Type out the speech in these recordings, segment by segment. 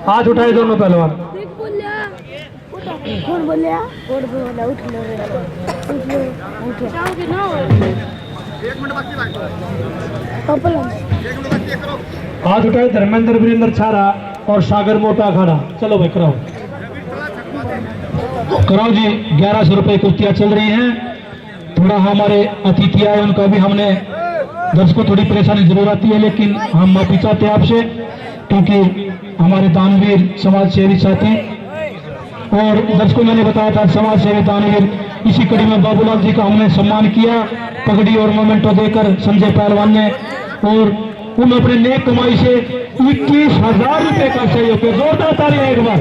हाथ उठाए दोनों पहलवान। हाथ उठाए धर्मेंद्र वीरेंद्र छारा और सागर मोटा अखाड़ा। चलो भाई कराओ कराओ जी। 1100 रुपए कुश्तियां चल रही हैं। थोड़ा हमारे अतिथि आए उनका भी हमने दर्शकों थोड़ी परेशानी जरूर आती है, लेकिन हम माफी चाहते हैं आपसे, क्योंकि हमारे दानवीर समाज सेवी साथी और दर्शकों मैंने बताया था समाज सेवी दानवीर, इसी कड़ी में बाबूलाल जी का हमने सम्मान किया पगड़ी और मोमेंटो देकर संजय पहलवान ने, और उन अपने नेक कमाई से 21,000 रुपए का सहयोग किया। जोरदार तालियां एक बार।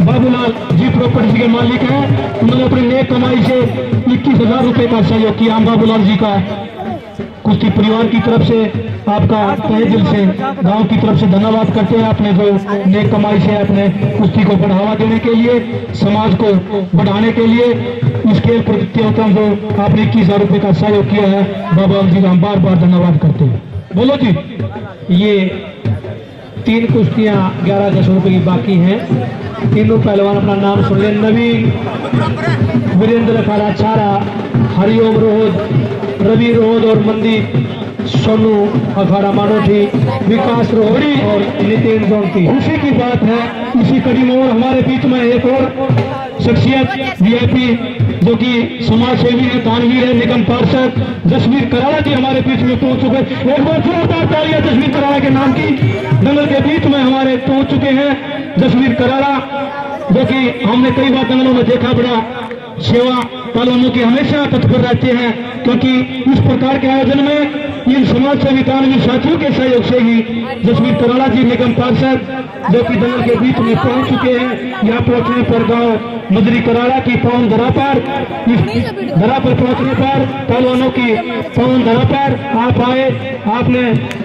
बाबूलाल जी प्रॉपर्टी के मालिक हैं, उन्होंने अपने नेक कमाई से 21,000 रुपए का सहयोग किया। हम बाबूलाल जी का कुश्ती परिवार की तरफ से आपका तहे दिल से गांव की तरफ से धन्यवाद करते हैं। आपने जो नेक कमाई से अपने कुश्ती को बढ़ावा देने के लिए, समाज को बढ़ाने के लिए इस खेल प्रतियोगिता जो आपने 21,000 रुपए का सहयोग किया है, बाबूलाल जी का हम बार बार धन्यवाद करते हैं। बोलो जी। ये 3 कुश्तियां 1100 रुपए की बाकी हैं। तीनों पहलवान अपना नाम सुन ले। नवीन वीरेंद्र अखाड़ा छारा, हरिओम रोहद, रवि रोहद और मंदीप सोनू अखाड़ा मानोठी, विकास रोहड़ी और नितिन जोंटी। खुशी की बात है इसी कड़ी में और हमारे बीच में एक और शख्सियत वीआईपी जो कि समाज सेवी है, दानवीर है, निगम पार्षद जसवीर कराड़ा जी हमारे बीच में पहुंच चुके। एक बार जोरदार तालियां जसवीर कराड़ा के नाम की। दंगल के बीच में हमारे पहुंच चुके हैं जसवीर कराड़ा, जो कि हमने कई बार दंगलों में देखा, बड़ा सेवा पहलवानों की हमेशा तत्पर रहते हैं, क्योंकि इस प्रकार के आयोजन में इन समाज सेवी दानवीर साथियों के सहयोग से ही जसवीर कराड़ा जी निगम पार्षद जो कि दंगल के बीच में पहुंच चुके हैं। यहाँ पहुंचने पर गांव मदरी कराड़ा की पावन धरा पर, इस धरा पर पहुंचने पर पहलवानों की पावन धरा पर आप आए, आपने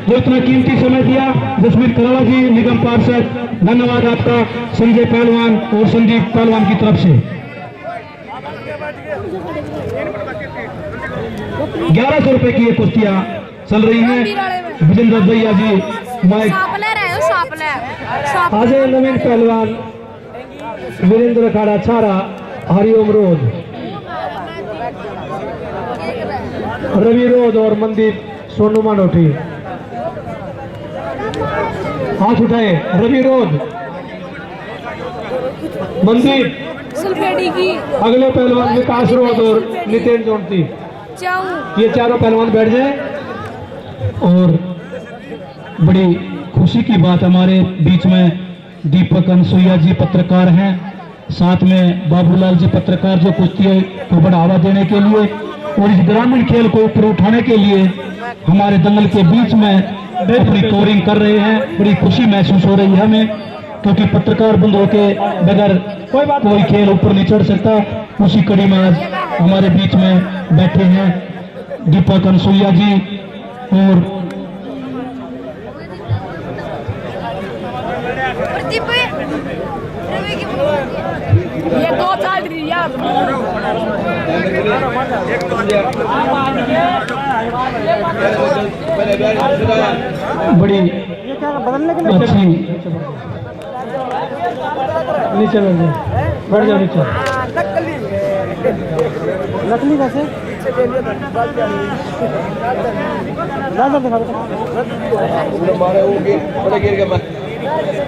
जो इतना कीमती समय दिया, जसवीर कराड़ा जी निगम पार्षद धन्यवाद आपका संजय पहलवान और संदीप पहलवान की तरफ से। 1100 रुपए की ये कुश्तियां चल रही हैं। विजेंद्र भैया जी माइक अजय नवीन पहलवान, वीरेंद्र अखाड़ा छारा, हरिओम रोध, रवि रोध और मंदीप सोनू मानोठी। हाथ उठाए। रवि रोध, मंदीप, अगले पहलवान विकास रोध और नितिन जोंटी। ये चारों पहलवान बैठ जाए। और बड़ी खुशी की बात हमारे बीच में दीपक अनसुईया जी पत्रकार हैं, साथ में बाबूलाल जी पत्रकार जो कुश्ती को बढ़ावा देने के लिए और इस ग्रामीण खेल को ऊपर उठाने के लिए हमारे दंगल के बीच में अपनी टूरिंग कर रहे हैं। बड़ी खुशी महसूस हो रही है हमें, क्योंकि पत्रकार बंद होके बगैर कोई खेल ऊपर नहीं चढ़ सकता। उसी कड़ी में आज हमारे बीच में बैठे हैं दीपक अनसुईया जी और ये 2 साल यार बड़ी अच्छी। नीचे बैठ जाओ नीचे। नकली कैसे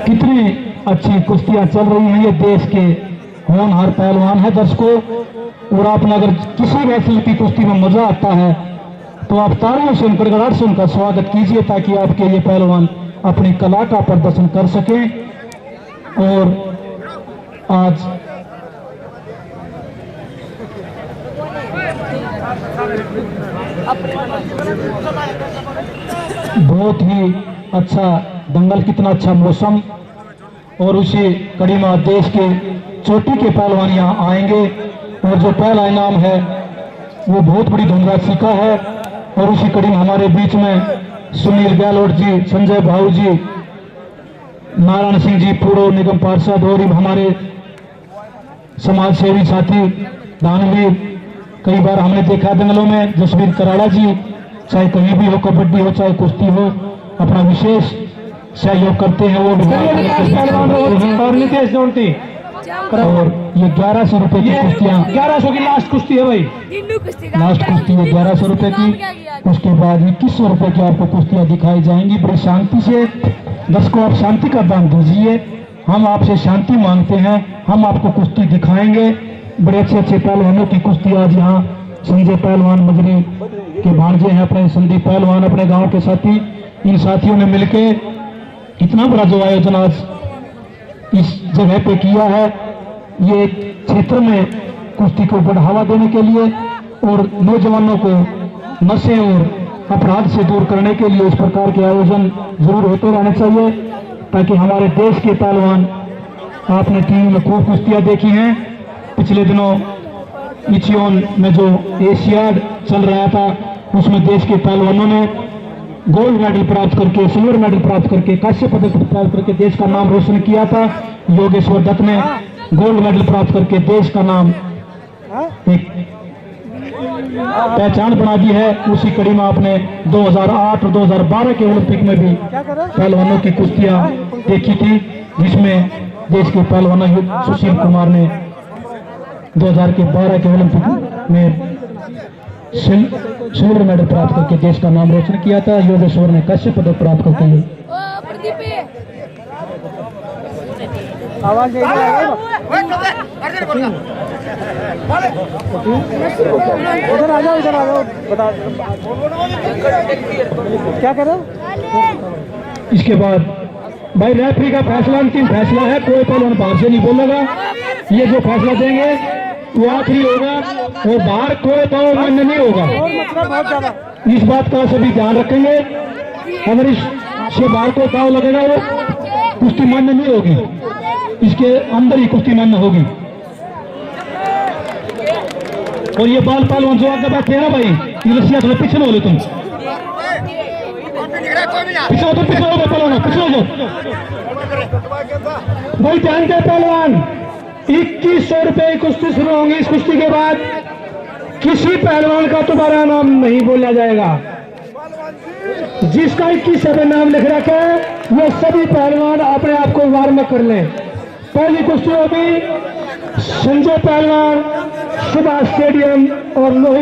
कितनी अच्छी कुश्तियां चल रही हैं। ये देश के होनहार पहलवान है दर्शकों, और आपने अगर किसी वैसे की कुश्ती में मजा आता है तो आप तालियों से गड़गड़ाहट से उनका स्वागत कीजिए, ताकि आपके ये पहलवान अपनी कला का प्रदर्शन कर सकें। और आज बहुत ही अच्छा दंगल, कितना अच्छा मौसम, और उसी कड़ी में देश के चोटी के पहलवान यहाँ आएंगे। और जो पहला इनाम है वो बहुत बड़ी धनराशि का है। और उसी कड़ी में हमारे बीच में सुनील गहलोत जी, संजय भाऊ जी, नारायण सिंह जी पूर्व निगम पार्षद और हमारे समाज सेवी साथी दानवीर, कई बार हमने देखा दंगलों में जसवीर कराड़ा जी, चाहे कहीं भी हो, कबड्डी हो चाहे कुश्ती हो, अपना विशेष सहयोग करते हैं वो और नितेश जोंटी। और ये 1100 रुपए की कुश्तियाँ, 1100 की लास्ट कुश्ती है भाई। लास्ट कुश्ती है 1100 रुपए की। उसके बाद 2100 रुपए की आपको कुश्तियाँ दिखाई जाएंगी। बड़ी शांति से दर्शकों, आप शांति का दान दीजिए, हम आपसे शांति मांगते हैं। हम आपको कुश्ती दिखाएंगे, बड़े अच्छे अच्छे पहलवानों की कुश्ती आज यहाँ संजय पहलवान मजरी के भांजे हैं, अपने संदीप पहलवान, अपने गांव के साथी, इन साथियों ने मिलके इतना बड़ा जो आयोजन आज इस जगह पे किया है। ये क्षेत्र में कुश्ती को बढ़ावा देने के लिए और नौजवानों को नशे और अपराध से दूर करने के लिए इस प्रकार के आयोजन जरूर होते रहने चाहिए, ताकि हमारे देश के पहलवान, आपने टीवी में खूब कुश्तियां देखी हैं। पिछले दिनों इचियोन में जो एशियाड चल रहा था, उसमें देश के पहलवानों ने गोल्ड मेडल प्राप्त करके, सिल्वर मेडल प्राप्त करके, कांस्य पदक प्राप्त करके देश का नाम रोशन किया था। योगेश्वर दत्त ने गोल्ड मेडल प्राप्त करके देश का नाम एक पहचान बना दी है। उसी कड़ी में आपने 2008 और 2012 के ओलंपिक में भी पहलवानों की कुश्तियां देखी थी, जिसमें देश के पहलवान सुशील कुमार ने 2012 के ओलंपिक में सिल्वर मेडल प्राप्त करके देश का नाम रोशन किया था। योगेश्वर ने कांस्य पदक प्राप्त करके आवाज नहीं आ रही। उधर आ जाओ बता क्या कर रहे हो। इसके बाद भाई रेफरी का फैसला अंतिम फैसला है, कोई पहलवान बाहर से नहीं बोलेगा। ये जो फैसला देंगे वो आखिरी होगा और बाहर कोई पाँव मान्य नहीं होगा। इस बात का सभी ध्यान रखेंगे, अगर इससे बाहर कोई पाँव लगेगा वो कुश्ती मान्य नहीं होगी, इसके अंदर ही कुश्ती मान्य होगी। और ये बाल पहलवान जो आगे बैठे हैं ना भाई, ये रस्सियां थोड़ा पीछे हो ले, तुम पीछे हो, पीछे हो पहलवान, पीछे हो भाई। ध्यान के पहलवान, 2100 रुपए की कुश्ती शुरू होंगी। इस कुश्ती के बाद किसी पहलवान का दोबारा नाम नहीं बोला जाएगा। जिसका 2100 पे नाम लिख रखा है वो सभी पहलवान अपने आप को वार्म कर लें। पहली कुश्ती होगी संजय पहलवान सुभाष स्टेडियम और लोही